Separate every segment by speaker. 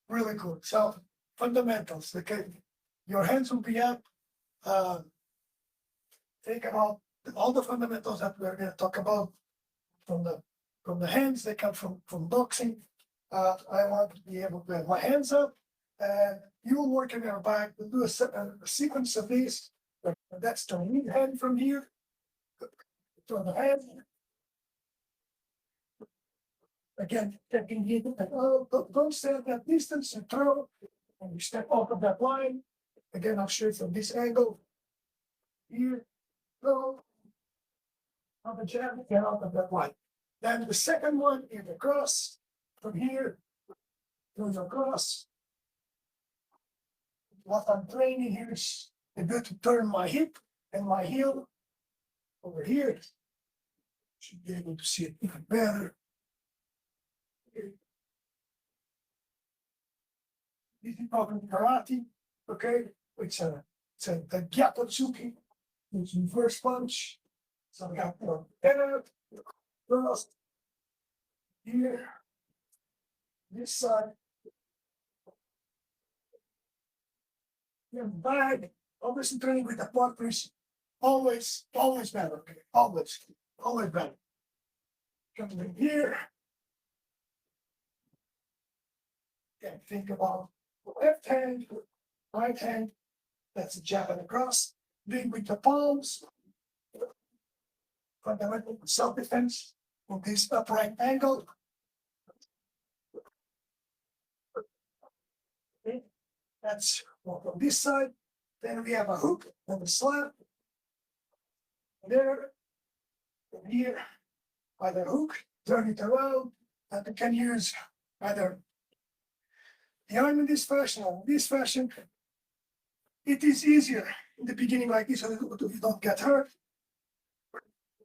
Speaker 1: Really good. So fundamentals. Okay, your hands will be up. Uh, think about all the fundamentals that we're going to talk about from the hands. They come from boxing. I want to be able to have my hands up, and you will work in your back. We'll do a sequence of these. That's the lead hand from here to the hand. Again, taking it and don't stay at that distance and throw, and you step out of that line. Again, I'll show you from this angle. Here, throw, on the jab, get out of that line. Then the second one is the cross from here to the cross. What I'm training here is a bit to turn my hip and my heel over here. Should be able to see it even better. This is talking karate, okay? It's a the gyatotsuki, it's reverse punch. So I got the head, cross here, this side, then back. Obviously, training with the partners, always better, okay? Always better. Coming in here. And think about the left hand, right hand. That's a jab and a cross. Then with the palms, fundamental self-defense in this upright angle. Okay. That's on this side. Then we have a hook and a slap. There, and here, either hook, turn it around, and you can use either the arm in this fashion or this fashion. It is easier in the beginning like this so you don't get hurt.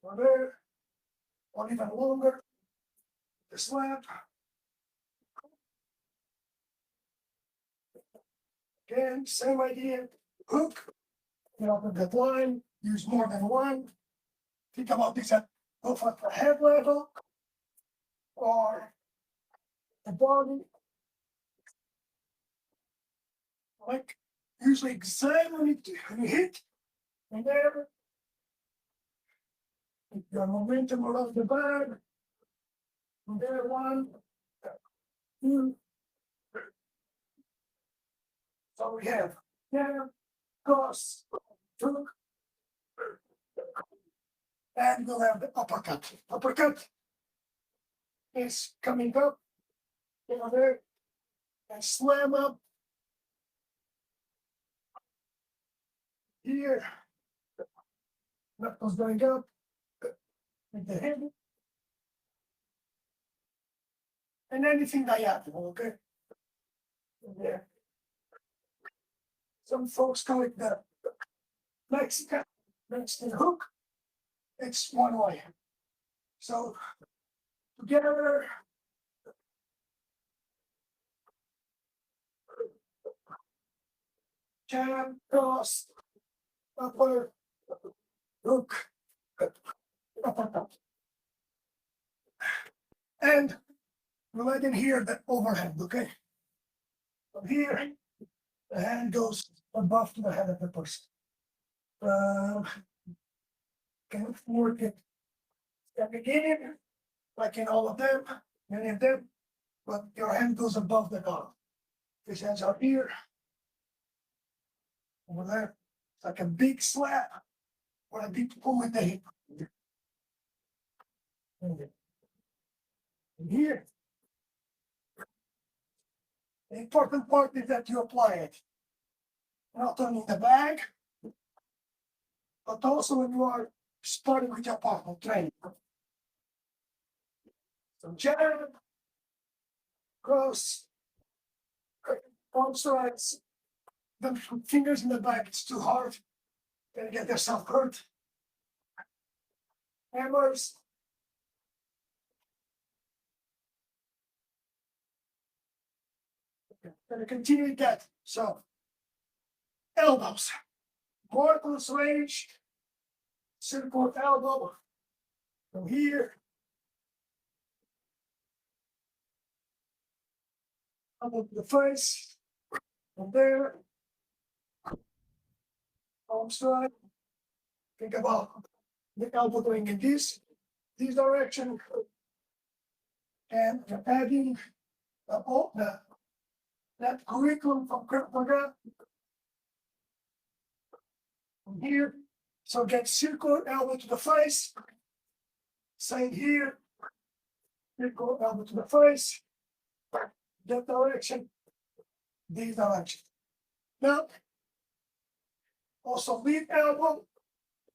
Speaker 1: Or there, or even longer. The slap. Again, same idea. Hook, get out of that line, use more than one. Think about this at both at the head level or the body. Like usually examine when you hit, and there, your momentum around the bag. And there, 1, 2. So we have there, cross, hook, and we'll have the uppercut. Uppercut is coming up, there, and slam up here. Knuckles going up with the head. And anything diagonal, okay? There. Some folks call it the Mexican hook. It's one way. So together, jab, cross, upper, hook, uppercut. And we're letting here the overhand, okay? From here, the hand goes above to the head of the person. Can work it at the beginning, like in all of them, many of them, but your hand goes above the guard. His hands are here, over there. It's like a big slap or a big pull with the hip. And here, the important part is that you apply it. Not only in the bag, but also when you are starting with your partner training. So jab, cross, palm strikes, the fingers in the back, it's too hard. Gonna get yourself hurt. Hammers. Okay. Gonna continue that. So elbows. More close range. Circle elbow. From here. elbow to the face, from there, arm strike. Think about the elbow going in this direction, and adding that curriculum from Krav Maga from here. So get circular elbow to the face. Same here. Circular elbow to the face. That direction. This direction. Now, also lead elbow.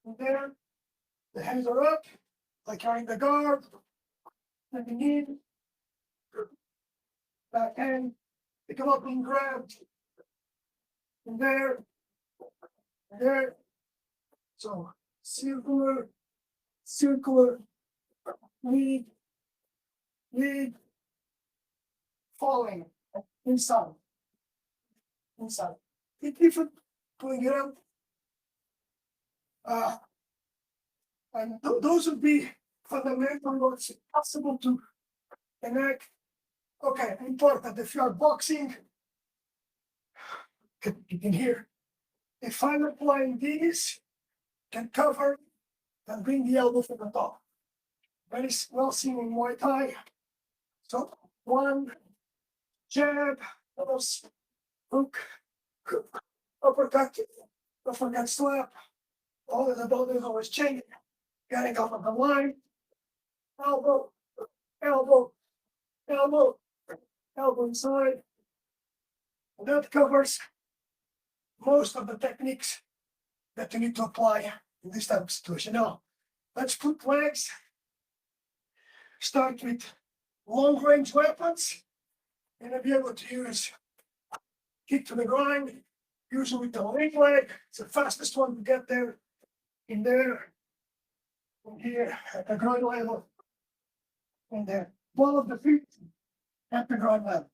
Speaker 1: From there, the hands are up, like carrying the guard. And the knee. Back hand. Pick them up and grabbed. From there. There. So circular, lead, falling, inside. It's different pulling it up. And those would be fundamental what's possible to enact. Okay, important. If you are boxing, you can hear. If I'm applying these, can cover and bring the elbow from the top. Very well seen in Muay Thai. So one jab, hook, uppercut, uppercut slap. All of the body is always changing. Getting off of the line. Elbow, elbow, elbow, elbow inside. And that covers most of the techniques that you need to apply in this type of situation. Now, let's put legs. Start with long range weapons. And I'll be able to use kick to the ground, usually with the right leg. It's the fastest one to get there. In there, in here, at the ground level. And the ball of the feet at the ground level.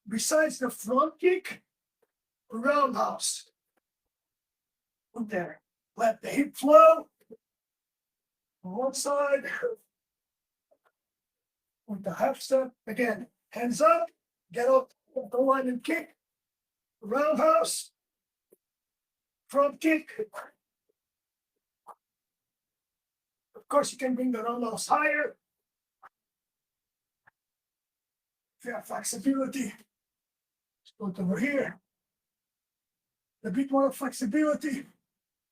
Speaker 1: Besides the front kick, roundhouse. Put there. Let the hip flow. On one side. With the half step. Again, hands up. Get up the line and kick. Roundhouse. Front kick. Of course, you can bring the roundhouse higher. If you have flexibility. Let's put it over here. A bit more flexibility.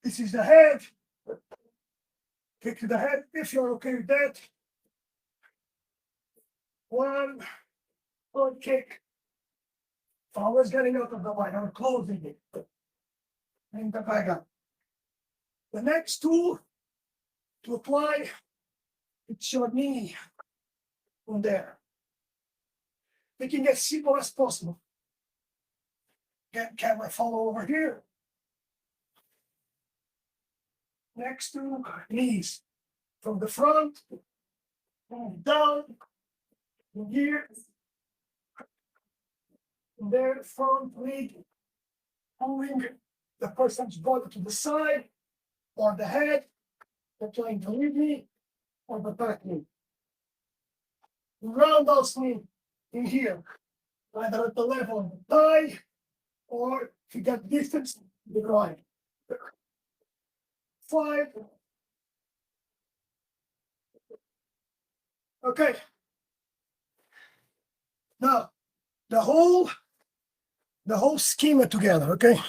Speaker 1: This is the head. Kick to the head if you're okay with that. One kick. Always getting out of the line or closing it. And the back up. The next tool to apply, it's your knee from there. Making it as simple as possible. Get camera follow over here. Next to knees. From the front, down, here, there, front lead, pulling the person's body to the side, or the head, they're trying to lead me, or the back knee. Roundhouse knee in here, either at the level of the thigh, or if you get distance, the groin. 5. Okay. Now, the whole schema together, okay?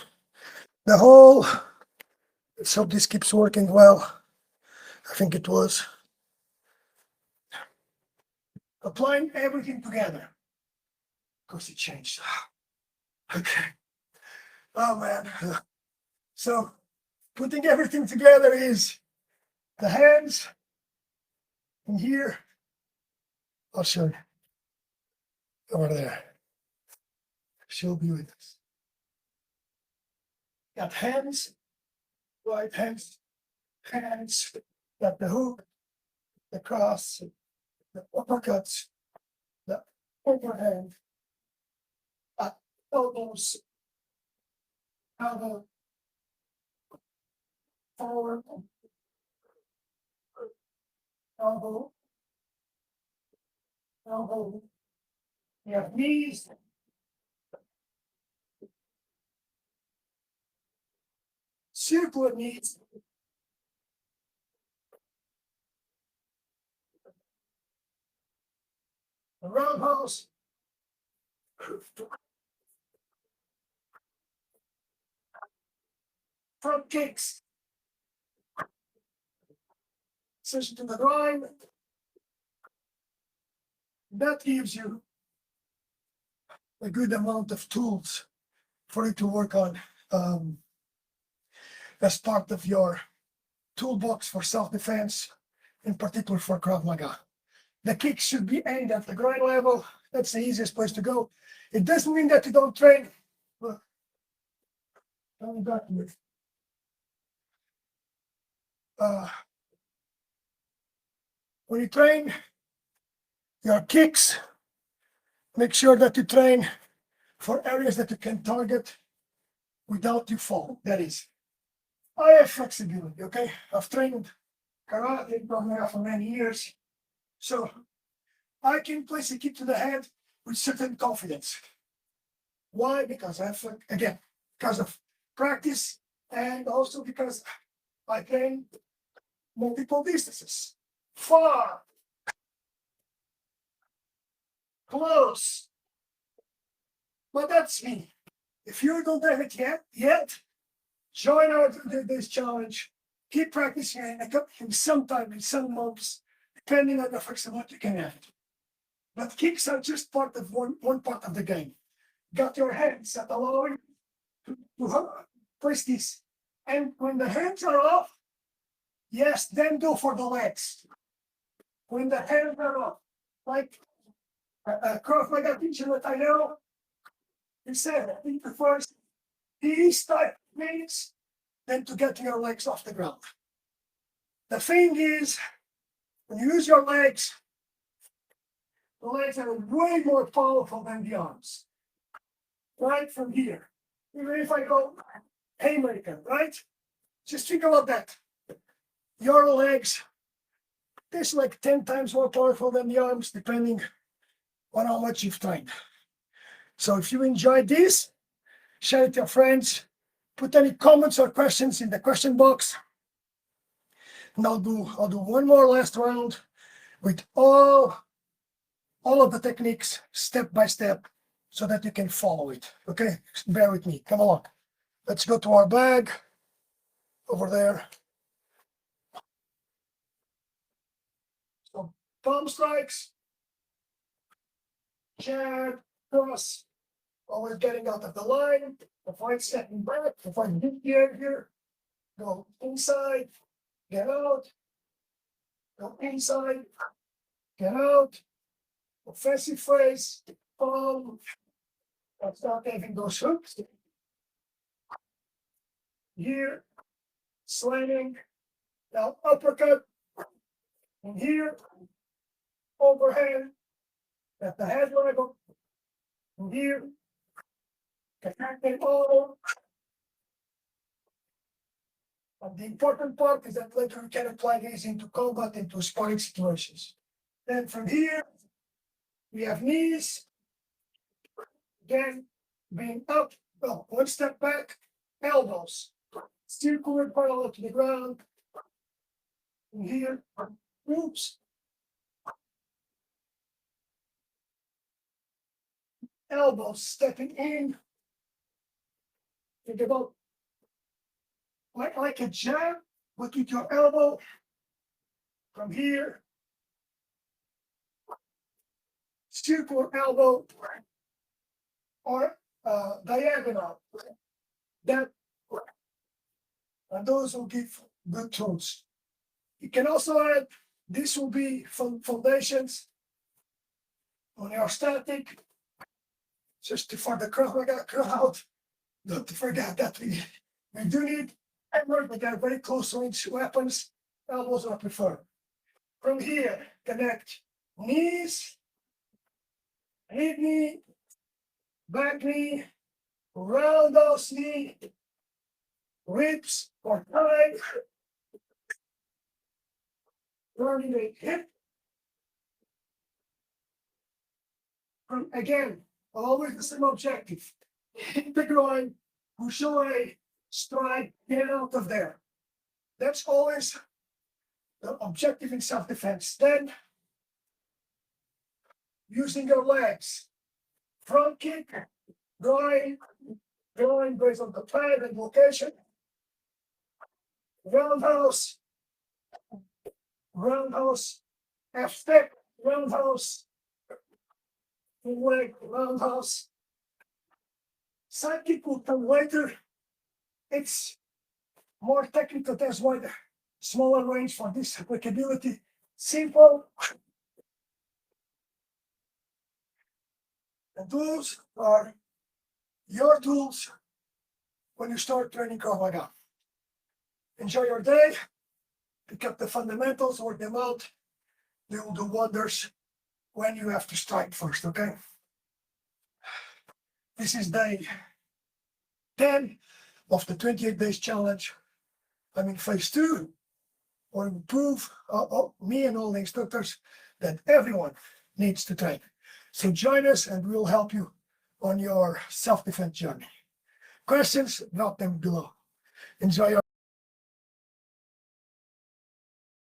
Speaker 1: Let's hope this keeps working well. I think it was. Applying everything together. Of course, it changed. Okay. Oh, man. So, putting everything together is the hands in here. I'll show you. Over there. She'll be with us. Got hands, right hands, got the hook, the cross, the uppercuts, the overhand, elbows, elbow, forward, elbow, elbow, You have knees, circular knees, a roundhouse, front kicks, session to the groin. That gives you a good amount of tools for you to work on as part of your toolbox for self-defense, in particular for Krav Maga. The kicks should be aimed at the groin level. That's the easiest place to go. It doesn't mean that you don't train. Look, coming back to it. When you train your kicks, make sure that you train for areas that you can target without you fall. That is, I have flexibility, okay? I've trained karate for many years. So I can place a kick to the head with certain confidence. Why? Because I have, again, because of practice and also because I train multiple distances. Far, close. But that's me. If you don't have it yet, join this challenge. Keep practicing in some time, in some months, depending on the flexibility you can have. But kicks are just part of one part of the game. Got your hands that allow you to place this. And when the hands are off, yes, then go for the legs. When the hands are off, like a Krav Maga teacher that I know, he said, I think the first these type means than to get your legs off the ground. The thing is, when you use your legs, the legs are way more powerful than the arms. Right from here. Even if I go haymaker, right? Just think about that. Your legs, this is like 10 times more powerful than the arms, depending on how much you've trained. So if you enjoyed this, share it with your friends. Put any comments or questions in the question box. And I'll do one more last round with all of the techniques step by step so that you can follow it. Okay, bear with me. Come along. Let's go to our bag over there. So palm strikes, jab, cross, always getting out of the line. If I'm stepping back, if I'm here, go inside, get out, go inside, get out, offensive phrase, palm. Let's start having those hooks. Here, slamming, now uppercut, and here, overhand, at the head level, and here, connecting all. And the important part is that later we can apply these into combat, into sparring situations. Then from here, we have knees, again, being up, well, one step back, elbows, still current parallel to the ground. And here, oops, elbows stepping in. Think about like a jab, but with your elbow from here, circular elbow, or diagonal. That, and those will give good tools. You can also add, this will be foundations on your static, just for the Krav Maga crowd. Don't forget that we do need hammer, but they're very close range weapons. Elbows are preferred. From here, connect knees, mid knee, back knee, roundhouse knee, ribs or thigh, coordinate hip, And again, always the same objective. Hit the groin, push away, strike, get out of there. That's always the objective in self-defense. Then, using your legs, front kick, groin based on the plan and location, roundhouse, F-step, roundhouse, leg, roundhouse. Side kick will come later. It's more technical, that's why the smaller range for this applicability. Simple. And those are your tools when you start training Krav Maga. Enjoy your day, pick up the fundamentals, work them out. They will do wonders when you have to strike first, okay? This is day 10 of the 28 days challenge. I'm in phase 2, or prove me and all the instructors that everyone needs to train. So join us and we'll help you on your self-defense journey. Questions, drop them below. Enjoy your